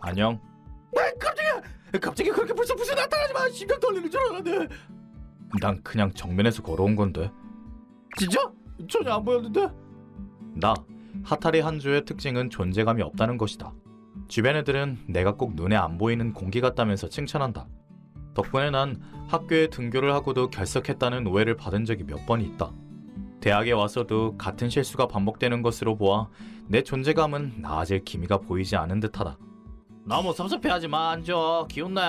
안녕. 갑자기 그렇게 불쑥 나타나지 마. 심장 떨리는 줄 알았네. 난 그냥 정면에서 걸어온 건데. 진짜? 전혀 안 보였는데. 나 하타리 한조의 특징은 존재감이 없다는 것이다. 주변 애들은 내가 꼭 눈에 안 보이는 공기 같다면서 칭찬한다. 덕분에 난 학교에 등교를 하고도 결석했다는 오해를 받은 적이 몇 번 있다. 대학에 와서도 같은 실수가 반복되는 것으로 보아 내 존재감은 나아질 기미가 보이지 않은 듯하다. 너무 섭섭해하지 마. 앉아. 기운내.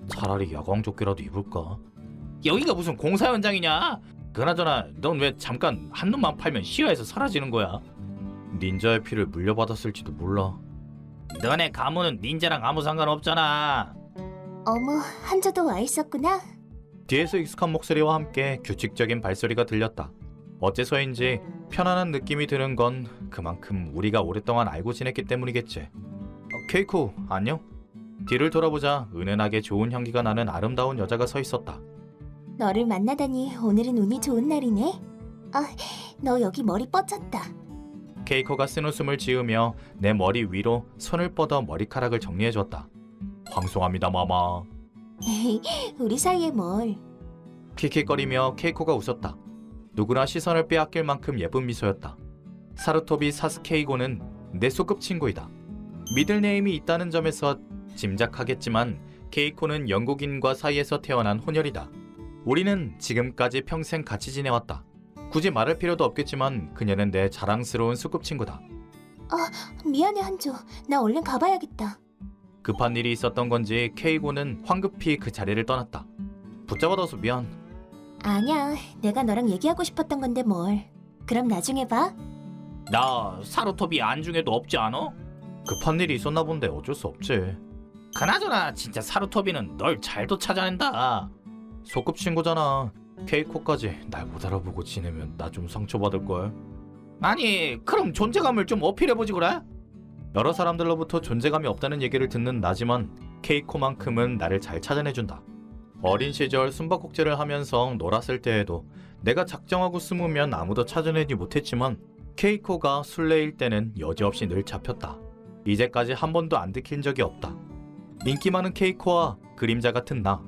차라리 야광조끼라도 입을까? 여기가 무슨 공사 현장이냐? 그나저나 넌 왜 잠깐 한눈만 팔면 시야에서 사라지는 거야? 닌자의 피를 물려받았을지도 몰라. 너네 가문은 닌자랑 아무 상관없잖아. 어머, 한조도 와 있었구나. 뒤에서 익숙한 목소리와 함께 규칙적인 발소리가 들렸다. 어째서인지 편안한 느낌이 드는 건 그만큼 우리가 오랫동안 알고 지냈기 때문이겠지. 케이코, 안녕? 뒤를 돌아보자 은은하게 좋은 향기가 나는 아름다운 여자가 서 있었다. 너를 만나다니 오늘은 운이 좋은 날이네. 아, 너 여기 머리 뻗쳤다. 케이코가 쓴웃음을 지으며 내 머리 위로 손을 뻗어 머리카락을 정리해줬다. 황송합니다, 마마. 우리 사이에 뭘. 킥킥거리며 케이코가 웃었다. 누구나 시선을 빼앗길 만큼 예쁜 미소였다. 사루토비 사스케이고는 내 소꿉친구이다. 미들네임이 있다는 점에서 짐작하겠지만 케이코는 영국인과 사이에서 태어난 혼혈이다. 우리는 지금까지 평생 같이 지내왔다. 굳이 말할 필요도 없겠지만 그녀는 내 자랑스러운 소꿉친구다. 미안해 한조. 나 얼른 가봐야겠다. 급한 일이 있었던 건지 케이고는 황급히 그 자리를 떠났다. 붙잡아둬서 미안. 아니야, 내가 너랑 얘기하고 싶었던 건데 뭘. 그럼 나중에 봐. 나 사루토비 안중에도 없지 않아? 급한 일이 있었나 본데 어쩔 수 없지. 그나저나 진짜 사루토비는 널 잘도 찾아낸다. 소꿉친구잖아. 케이코까지 날 못 알아보고 지내면 나 좀 상처받을걸. 아니 그럼 존재감을 좀 어필해보지 그래? 여러 사람들로부터 존재감이 없다는 얘기를 듣는 나지만 케이코만큼은 나를 잘 찾아내준다. 어린 시절 숨바꼭질을 하면서 놀았을 때에도 내가 작정하고 숨으면 아무도 찾아내지 못했지만 케이코가 술래일 때는 여지없이 늘 잡혔다. 이제까지 한 번도 안 들킨 적이 없다. 인기 많은 케이코와 그림자 같은 나.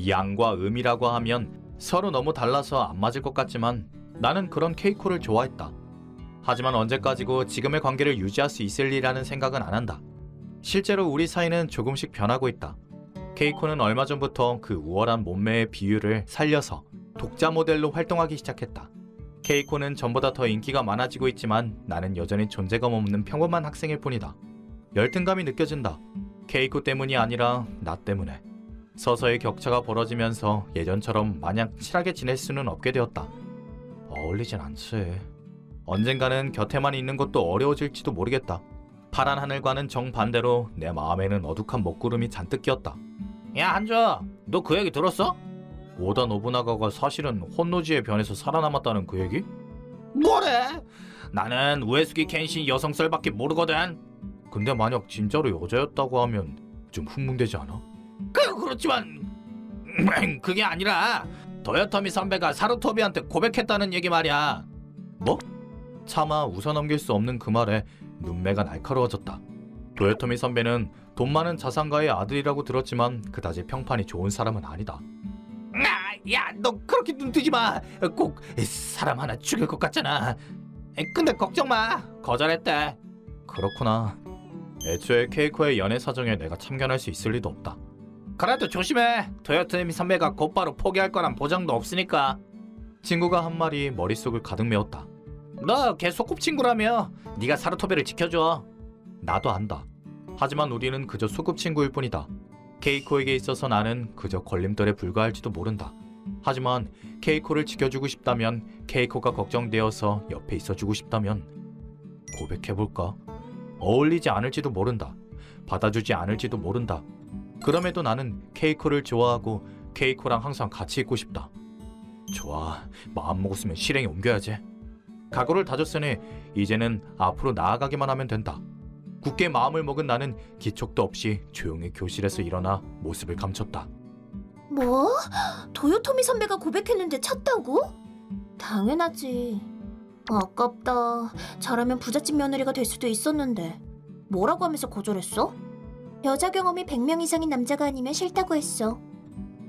양과 음이라고 하면 서로 너무 달라서 안 맞을 것 같지만 나는 그런 케이코를 좋아했다. 하지만 언제까지고 지금의 관계를 유지할 수 있을리라는 생각은 안 한다. 실제로 우리 사이는 조금씩 변하고 있다. 케이코는 얼마 전부터 그 우월한 몸매의 비율을 살려서 독자 모델로 활동하기 시작했다. 케이코는 전보다 더 인기가 많아지고 있지만 나는 여전히 존재감 없는 평범한 학생일 뿐이다. 열등감이 느껴진다. 케이코 때문이 아니라 나 때문에. 서서히 격차가 벌어지면서 예전처럼 마냥 친하게 지낼 수는 없게 되었다. 어울리진 않지. 언젠가는 곁에만 있는 것도 어려워질지도 모르겠다. 파란 하늘과는 정반대로 내 마음에는 어둑한 먹구름이 잔뜩 끼었다. 야 한조, 너 그 얘기 들었어? 오다 노부나가가 사실은 혼노지에 변해서 살아남았다는 그 얘기? 뭐래? 나는 우에스기 켄신 여성설밖에 모르거든. 근데 만약 진짜로 여자였다고 하면 좀 흥분되지 않아? 그렇지만 그게 아니라 도요토미 선배가 사루토비한테 고백했다는 얘기 말이야. 뭐? 차마 웃어넘길 수 없는 그 말에 눈매가 날카로워졌다. 도요토미 선배는 돈 많은 자산가의 아들이라고 들었지만 그다지 평판이 좋은 사람은 아니다. 야, 너 그렇게 눈 뜨지 마. 꼭 사람 하나 죽일 것 같잖아. 근데 걱정 마. 거절했대. 그렇구나. 애초에 케이코의 연애 사정에 내가 참견할 수 있을 리도 없다. 그래도 조심해. 도요토미 선배가 곧바로 포기할 거란 보장도 없으니까. 친구가 한 말이 머릿속을 가득 메웠다. 너 걔 소꿉친구라며. 네가 사루토비를 지켜줘. 나도 안다. 하지만 우리는 그저 소꿉친구일 뿐이다. 케이코에게 있어서 나는 그저 걸림돌에 불과할지도 모른다. 하지만 케이코를 지켜주고 싶다면, 케이코가 걱정되어서 옆에 있어주고 싶다면 고백해볼까? 어울리지 않을지도 모른다. 받아주지 않을지도 모른다. 그럼에도 나는 케이코를 좋아하고 케이코랑 항상 같이 있고 싶다. 좋아, 마음먹었으면 실행에 옮겨야지. 각오를 다졌으니 이제는 앞으로 나아가기만 하면 된다. 굳게 마음을 먹은 나는 기척도 없이 조용히 교실에서 일어나 모습을 감췄다. 뭐? 도요토미 선배가 고백했는데 찼다고? 당연하지. 아깝다. 잘하면 부잣집 며느리가 될 수도 있었는데. 뭐라고 하면서 거절했어? 여자 경험이 100명 이상인 남자가 아니면 싫다고 했어.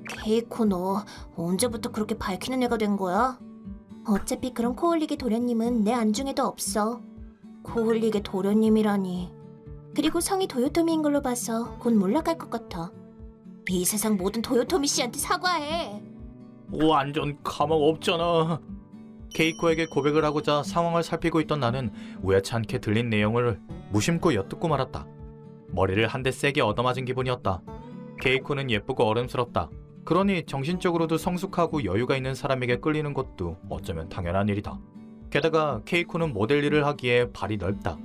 케이코 너 언제부터 그렇게 밝히는 애가 된 거야? 어차피 그런 코올릭의 도련님은 내 안중에도 없어. 코올릭의 도련님이라니. 그리고 성이 도요토미인 걸로 봐서 곧 몰락할 것 같아. 이 세상 모든 도요토미 씨한테 사과해. 완전 가망 없잖아. 케이코에게 고백을 하고자 상황을 살피고 있던 나는 우연치 않게 들린 내용을 무심코 엿듣고 말았다. 머리를 한 대 세게 얻어맞은 기분이었다. 케이코는 예쁘고 어른스럽다. 그러니 정신적으로도 성숙하고 여유가 있는 사람에게 끌리는 것도 어쩌면 당연한 일이다. 게다가 케이코는 모델 일을 하기에 발이 넓다.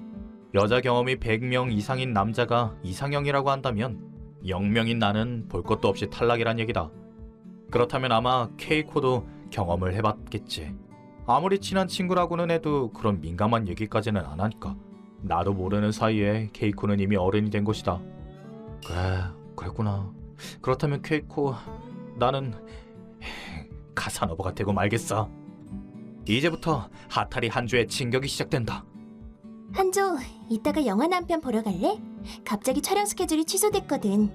여자 경험이 100명 이상인 남자가 이상형이라고 한다면 0명인 나는 볼 것도 없이 탈락이란 얘기다. 그렇다면 아마 케이코도 경험을 해봤겠지. 아무리 친한 친구라고는 해도 그런 민감한 얘기까지는 안 하니까. 나도 모르는 사이에 케이코는 이미 어른이 된 것이다. 그래, 그랬구나. 그렇다면 케이코, 나는 카사노바가 되고 말겠어. 이제부터 하타리 한조의 진격이 시작된다. 한조, 이따가 영화나 한 편 보러 갈래? 갑자기 촬영 스케줄이 취소됐거든.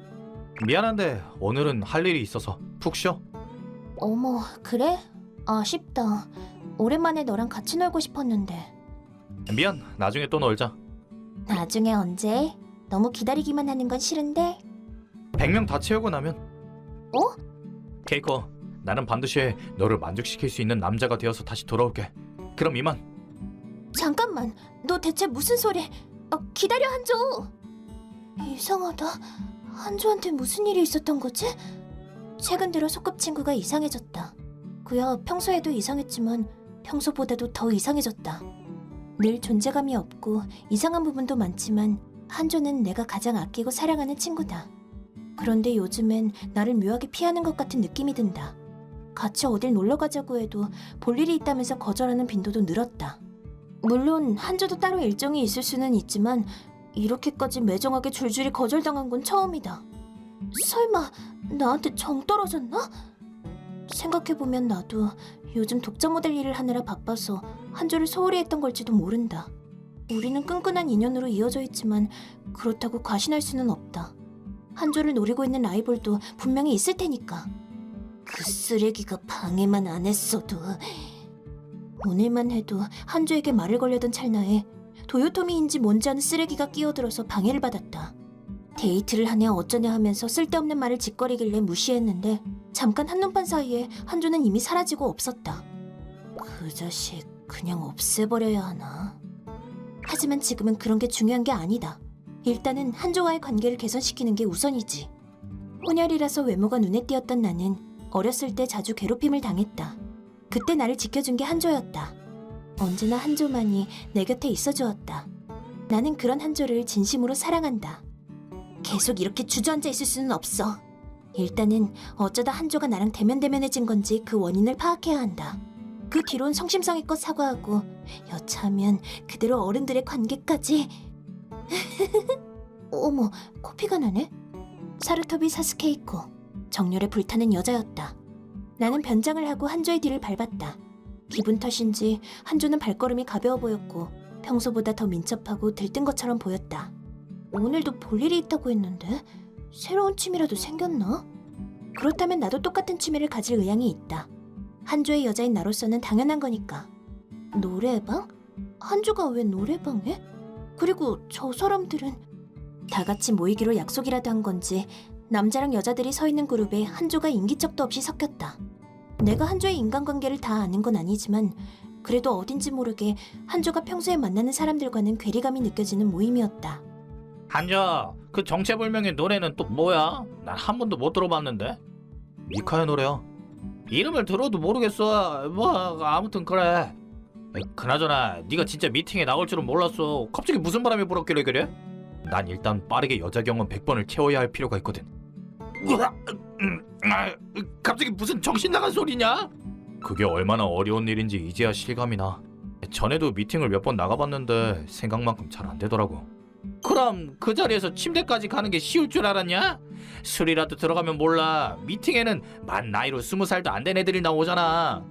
미안한데 오늘은 할 일이 있어서 푹 쉬어. 어머, 그래? 아쉽다. 오랜만에 너랑 같이 놀고 싶었는데. 미안, 나중에 또 놀자. 나중에 언제? 너무 기다리기만 하는 건 싫은데. 100명 다 채우고 나면. 어? 케이코, 나는 반드시 너를 만족시킬 수 있는 남자가 되어서 다시 돌아올게. 그럼 이만. 잠깐만, 너 대체 무슨 소리? 기다려, 한조. 이상하다. 한조한테 무슨 일이 있었던 거지? 최근 들어 소꿉친구가 이상해졌다. 그야 평소에도 이상했지만 평소보다도 더 이상해졌다. 늘 존재감이 없고 이상한 부분도 많지만 한조는 내가 가장 아끼고 사랑하는 친구다. 그런데 요즘엔 나를 묘하게 피하는 것 같은 느낌이 든다. 같이 어딜 놀러 가자고 해도 볼 일이 있다면서 거절하는 빈도도 늘었다. 물론 한조도 따로 일정이 있을 수는 있지만 이렇게까지 매정하게 줄줄이 거절당한 건 처음이다. 설마 나한테 정 떨어졌나? 생각해보면 나도 요즘 독자 모델 일을 하느라 바빠서 한조를 소홀히 했던 걸지도 모른다. 우리는 끈끈한 인연으로 이어져 있지만 그렇다고 과신할 수는 없다. 한조를 노리고 있는 라이벌도 분명히 있을 테니까. 그 쓰레기가 방해만 안 했어도. 오늘만 해도 한조에게 말을 걸려던 찰나에 도요토미인지 뭔지 아는 쓰레기가 끼어들어서 방해를 받았다. 데이트를 하냐 어쩌냐 하면서 쓸데없는 말을 짓거리길래 무시했는데 잠깐 한눈판 사이에 한조는 이미 사라지고 없었다. 그 자식 그냥 없애버려야 하나? 하지만 지금은 그런 게 중요한 게 아니다. 일단은 한조와의 관계를 개선시키는 게 우선이지. 혼혈이라서 외모가 눈에 띄었던 나는 어렸을 때 자주 괴롭힘을 당했다. 그때 나를 지켜준 게 한조였다. 언제나 한조만이 내 곁에 있어주었다. 나는 그런 한조를 진심으로 사랑한다. 계속 이렇게 주저앉아 있을 수는 없어. 일단은 어쩌다 한조가 나랑 대면대면해진 건지 그 원인을 파악해야 한다. 그 뒤론 성심성의껏 사과하고 여차하면 그대로 어른들의 관계까지. 어머, 코피가 나네? 사루토비 사스케이코, 정열에 불타는 여자였다. 나는 변장을 하고 한조의 뒤를 밟았다. 기분 탓인지 한조는 발걸음이 가벼워 보였고 평소보다 더 민첩하고 들뜬 것처럼 보였다. 오늘도 볼 일이 있다고 했는데 새로운 취미라도 생겼나? 그렇다면 나도 똑같은 취미를 가질 의향이 있다. 한조의 여자인 나로서는 당연한 거니까. 노래방? 한조가 왜 노래방에? 그리고 저 사람들은 다 같이 모이기로 약속이라도 한 건지 남자랑 여자들이 서 있는 그룹에 한조가 인기척도 없이 섞였다. 내가 한조의 인간관계를 다 아는 건 아니지만 그래도 어딘지 모르게 한조가 평소에 만나는 사람들과는 괴리감이 느껴지는 모임이었다. 한조, 그 정체불명의 노래는 또 뭐야? 난 한 번도 못 들어봤는데. 미카의 노래야. 이름을 들어도 모르겠어. 뭐 아무튼 그래. 그나저나 네가 진짜 미팅에 나올 줄은 몰랐어. 갑자기 무슨 바람이 불었길래 그래? 난 일단 빠르게 여자 경험 100번을 채워야 할 필요가 있거든. 갑자기 무슨 정신 나간 소리냐? 그게 얼마나 어려운 일인지 이제야 실감이 나. 전에도 미팅을 몇 번 나가봤는데 생각만큼 잘 안 되더라고. 그럼 그 자리에서 침대까지 가는 게 쉬울 줄 알았냐? 술이라도 들어가면 몰라. 미팅에는 만 나이로 20살도 안 된 애들이 나오잖아.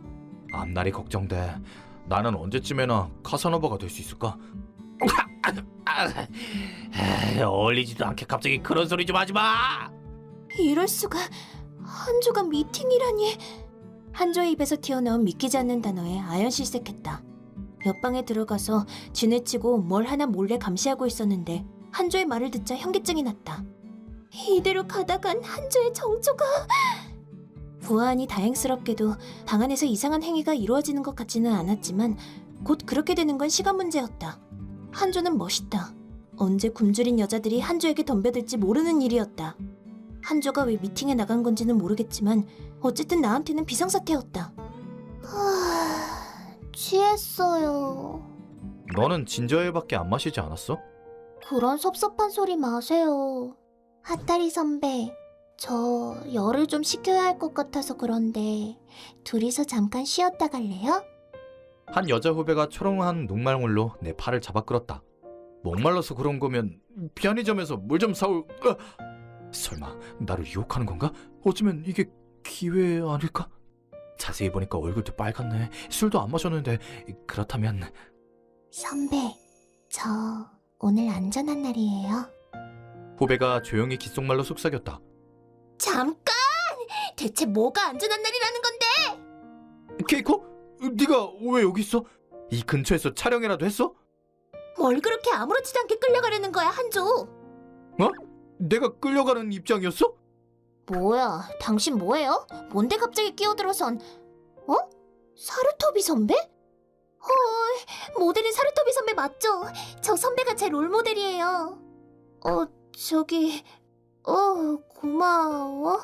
앞날이 걱정돼. 나는 언제쯤에나 카사노바가 될 수 있을까? 어울리지도 않게 갑자기 그런 소리 좀 하지 마. 이럴 수가. 한조가 미팅이라니. 한조의 입에서 튀어나온 믿기지 않는 단어에 아연실색했다. 옆방에 들어가서 지네치고 뭘 하나 몰래 감시하고 있었는데 한조의 말을 듣자 현기증이 났다. 이대로 가다간 한조의 정조가... 부하하니 다행스럽게도 방 안에서 이상한 행위가 이루어지는 것 같지는 않았지만 곧 그렇게 되는 건 시간 문제였다. 한조는 멋있다. 언제 굶주린 여자들이 한조에게 덤벼들지 모르는 일이었다. 한조가 왜 미팅에 나간 건지는 모르겠지만 어쨌든 나한테는 비상사태였다. 취했어요. 너는 진저일밖에 안 마시지 않았어? 그런 섭섭한 소리 마세요. 하타리 선배, 저 열을 좀 식혀야 할 것 같아서 그런데 둘이서 잠깐 쉬었다 갈래요? 한 여자 후배가 초롱한 눈망울로 내 팔을 잡아 끌었다. 목말라서 그런 거면 편의점에서 물 좀 사올... 설마 나를 유혹하는 건가? 어쩌면 이게 기회 아닐까? 자세히 보니까 얼굴도 빨갛네. 술도 안 마셨는데 그렇다면... 선배, 저 오늘 안전한 날이에요. 후배가 조용히 귓속말로 속삭였다. 잠깐! 대체 뭐가 안전한 날이라는 건데? 케이코? 네가 왜 여기 있어? 이 근처에서 촬영이라도 했어? 뭘 그렇게 아무렇지도 않게 끌려가려는 거야, 한조? 어? 내가 끌려가는 입장이었어? 뭐야, 당신 뭐예요? 뭔데 갑자기 끼어들어선... 어? 사루토비 선배? 헐, 모델인 사루토비 선배 맞죠? 저 선배가 제 롤모델이에요. 저기... 고마워.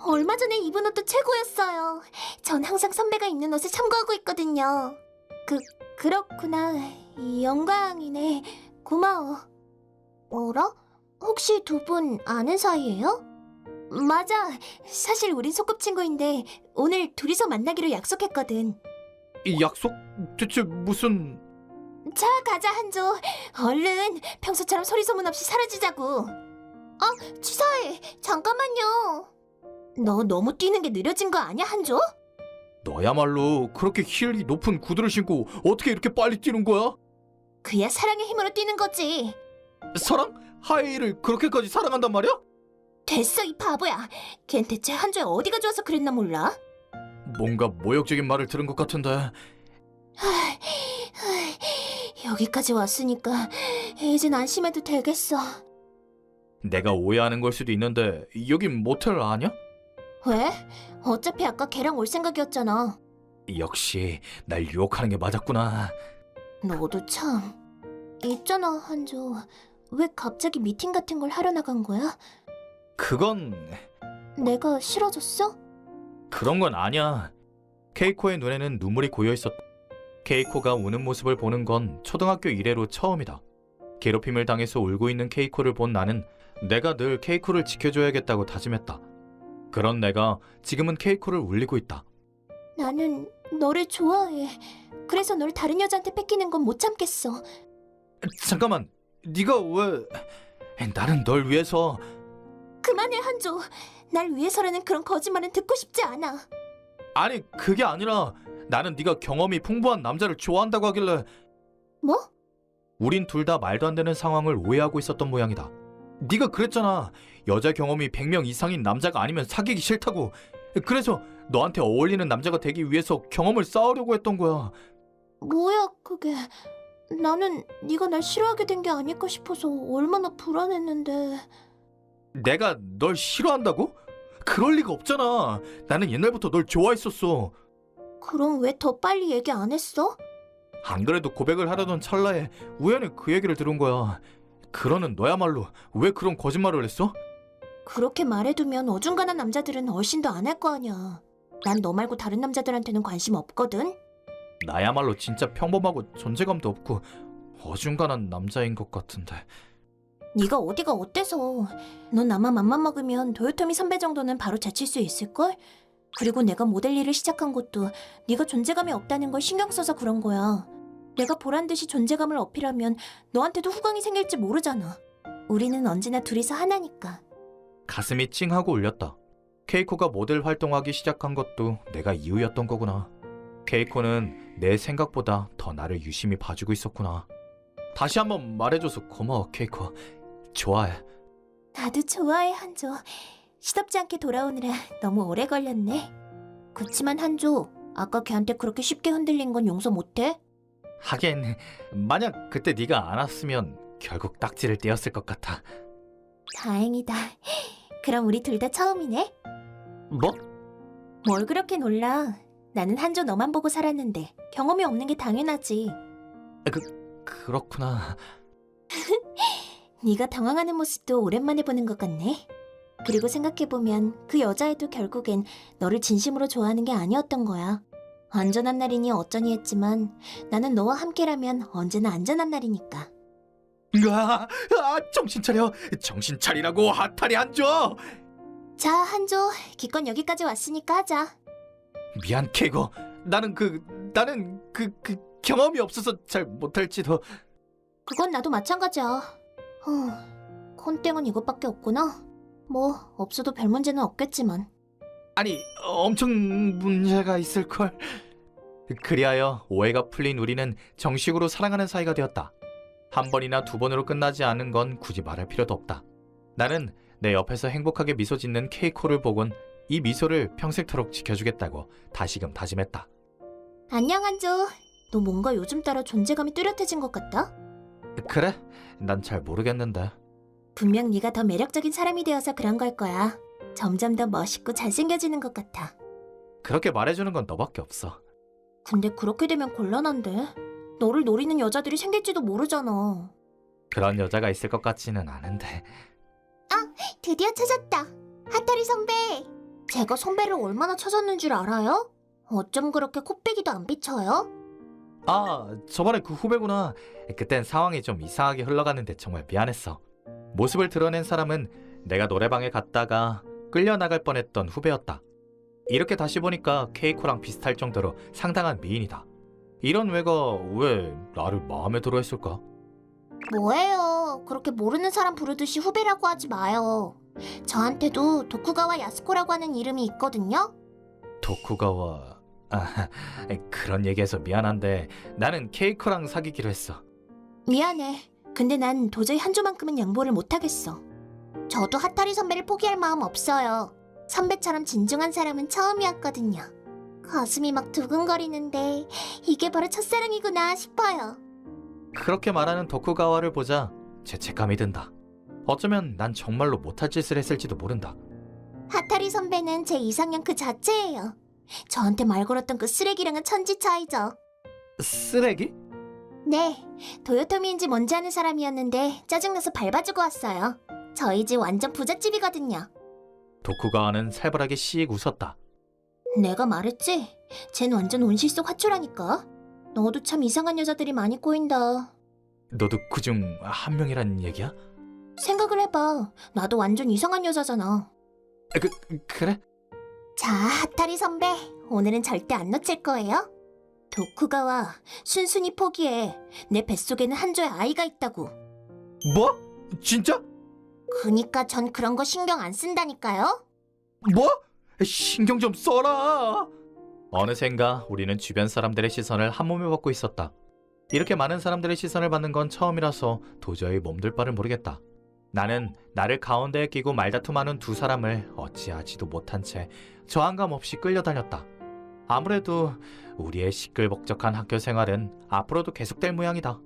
얼마 전에 입은 옷도 최고였어요. 전 항상 선배가 입는 옷을 참고하고 있거든요. 그렇구나. 영광이네. 고마워. 뭐라? 혹시 두 분 아는 사이예요? 맞아. 사실 우린 소꿉친구인데 오늘 둘이서 만나기로 약속했거든. 이 약속? 대체 무슨... 자, 가자, 한조. 얼른 평소처럼 소리 소문 없이 사라지자고. 치사해. 잠깐만요. 너 너무 뛰는 게 느려진 거 아니야, 한조? 너야말로 그렇게 힐이 높은 구두를 신고 어떻게 이렇게 빨리 뛰는 거야? 그야 사랑의 힘으로 뛰는 거지. 사랑? 하이를 그렇게까지 사랑한단 말이야? 됐어, 이 바보야. 걘 대체 한조에 어디가 좋아서 그랬나 몰라? 뭔가 모욕적인 말을 들은 것 같은데. 여기까지 왔으니까 이젠 안심해도 되겠어. 내가 오해하는 걸 수도 있는데 여긴 모텔 아니야? 왜? 어차피 아까 걔랑 올 생각이었잖아. 역시 날 유혹하는 게 맞았구나. 너도 참. 있잖아, 한조. 왜 갑자기 미팅 같은 걸 하러 나간 거야? 그건... 내가 싫어졌어? 그런 건 아니야. 케이코의 눈에는 눈물이 고여있었다. 케이코가 우는 모습을 보는 건 초등학교 이래로 처음이다. 괴롭힘을 당해서 울고 있는 케이코를 본 나는 내가 늘 케이코를 지켜줘야겠다고 다짐했다. 그런 내가 지금은 케이코를 울리고 있다. 나는 너를 좋아해. 그래서 널 다른 여자한테 뺏기는 건 못 참겠어. 잠깐만, 네가 왜... 나는 널 위해서... 그만해, 한조. 날 위해서라는 그런 거짓말은 듣고 싶지 않아. 아니, 그게 아니라 나는 네가 경험이 풍부한 남자를 좋아한다고 하길래... 뭐? 우린 둘 다 말도 안 되는 상황을 오해하고 있었던 모양이다. 네가 그랬잖아. 여자 경험이 100명 이상인 남자가 아니면 사귀기 싫다고. 그래서 너한테 어울리는 남자가 되기 위해서 경험을 쌓으려고 했던 거야. 뭐야, 그게. 나는 네가 날 싫어하게 된 게 아닐까 싶어서 얼마나 불안했는데. 내가 널 싫어한다고? 그럴 리가 없잖아. 나는 옛날부터 널 좋아했었어. 그럼 왜 더 빨리 얘기 안 했어? 안 그래도 고백을 하려던 찰나에 우연히 그 얘기를 들은 거야. 그러는 너야말로 왜 그런 거짓말을 했어? 그렇게 말해두면 어중간한 남자들은 얼씬도 안 할 거 아니야. 난 너 말고 다른 남자들한테는 관심 없거든. 나야말로 진짜 평범하고 존재감도 없고 어중간한 남자인 것 같은데. 네가 어디가 어때서. 넌 나만 맘만 먹으면 도요토미 선배 정도는 바로 제칠 수 있을걸? 그리고 내가 모델 일을 시작한 것도 네가 존재감이 없다는 걸 신경 써서 그런 거야. 내가 보란듯이 존재감을 어필하면 너한테도 후광이 생길지 모르잖아. 우리는 언제나 둘이서 하나니까. 가슴이 찡하고 울렸다. 케이코가 모델 활동하기 시작한 것도 내가 이유였던 거구나. 케이코는 내 생각보다 더 나를 유심히 봐주고 있었구나. 다시 한번 말해줘서 고마워, 케이코. 좋아해. 나도 좋아해, 한조. 시덥지 않게 돌아오느라 너무 오래 걸렸네. 그치만 한조, 아까 걔한테 그렇게 쉽게 흔들린 건 용서 못해? 하긴 만약 그때 네가 안 왔으면 결국 딱지를 떼었을 것 같아. 다행이다. 그럼 우리 둘 다 처음이네? 뭐? 뭘 그렇게 놀라. 나는 한조 너만 보고 살았는데 경험이 없는 게 당연하지. 그렇구나. 네가 당황하는 모습도 오랜만에 보는 것 같네. 그리고 생각해보면 그 여자애도 결국엔 너를 진심으로 좋아하는 게 아니었던 거야. 안전한 날이니 어쩌니 했지만 나는 너와 함께라면 언제나 안전한 날이니까. 정신 차려. 정신 차리라고, 하타리 한조. 자, 한조, 기껏 여기까지 왔으니까 하자. 미안, 케이코. 나는 경험이 없어서 잘 못할지도. 그건 나도 마찬가지야. 콘땡은 이것밖에 없구나. 뭐 없어도 별 문제는 없겠지만. 아니, 엄청 문제가 있을걸. 그리하여 오해가 풀린 우리는 정식으로 사랑하는 사이가 되었다. 한 번이나 두 번으로 끝나지 않은 건 굳이 말할 필요도 없다. 나는 내 옆에서 행복하게 미소 짓는 케이코를 보곤 이 미소를 평생토록 지켜주겠다고 다시금 다짐했다. 안녕, 한조. 너 뭔가 요즘 따라 존재감이 뚜렷해진 것 같다? 그래? 난 잘 모르겠는데. 분명 네가 더 매력적인 사람이 되어서 그런 걸 거야. 점점 더 멋있고 잘생겨지는 것 같아. 그렇게 말해주는 건 너밖에 없어. 근데 그렇게 되면 곤란한데? 너를 노리는 여자들이 생길지도 모르잖아. 그런 여자가 있을 것 같지는 않은데. 드디어 찾았다. 하타리 선배. 제가 선배를 얼마나 찾았는 줄 알아요? 어쩜 그렇게 코빼기도 안 비쳐요? 아, 저번에 그 후배구나. 그땐 상황이 좀 이상하게 흘러갔는데 정말 미안했어. 모습을 드러낸 사람은 내가 노래방에 갔다가 끌려나갈 뻔했던 후배였다. 이렇게 다시 보니까 케이코랑 비슷할 정도로 상당한 미인이다. 이런 외가 왜 나를 마음에 들어 했을까? 뭐예요? 그렇게 모르는 사람 부르듯이 후배라고 하지 마요. 저한테도 도쿠가와 야스코라고 하는 이름이 있거든요? 도쿠가와... 그런 얘기해서 미안한데 나는 케이코랑 사귀기로 했어. 미안해. 근데 난 도저히 한조만큼은 양보를 못하겠어. 저도 하타리 선배를 포기할 마음 없어요. 선배처럼 진중한 사람은 처음이었거든요. 가슴이 막 두근거리는데 이게 바로 첫사랑이구나 싶어요. 그렇게 말하는 도쿠가와를 보자 죄책감이 든다. 어쩌면 난 정말로 못할 짓을 했을지도 모른다. 하타리 선배는 제 이상형 그 자체예요. 저한테 말 걸었던 그 쓰레기랑은 천지 차이죠. 쓰레기? 네, 도요토미인지 뭔지 아는 사람이었는데 짜증나서 밟아주고 왔어요. 저희 집 완전 부잣집이거든요. 도쿠가와는 살벌하게 씩 웃었다. 내가 말했지? 쟨 완전 온실 속 화초라니까. 너도 참 이상한 여자들이 많이 꼬인다. 너도 그중 한 명이란 얘기야? 생각을 해봐. 나도 완전 이상한 여자잖아. 그래? 자, 하타리 선배. 오늘은 절대 안 놓칠 거예요. 도쿠가와 순순히 포기해. 내 뱃속에는 한조의 아이가 있다고. 뭐? 진짜? 그니까 전 그런 거 신경 안 쓴다니까요. 뭐? 신경 좀 써라. 어느샌가 우리는 주변 사람들의 시선을 한몸에 받고 있었다. 이렇게 많은 사람들의 시선을 받는 건 처음이라서 도저히 몸둘 바를 모르겠다. 나는 나를 가운데에 끼고 말다툼하는 두 사람을 어찌하지도 못한 채 저항감 없이 끌려다녔다. 아무래도 우리의 시끌벅적한 학교 생활은 앞으로도 계속될 모양이다.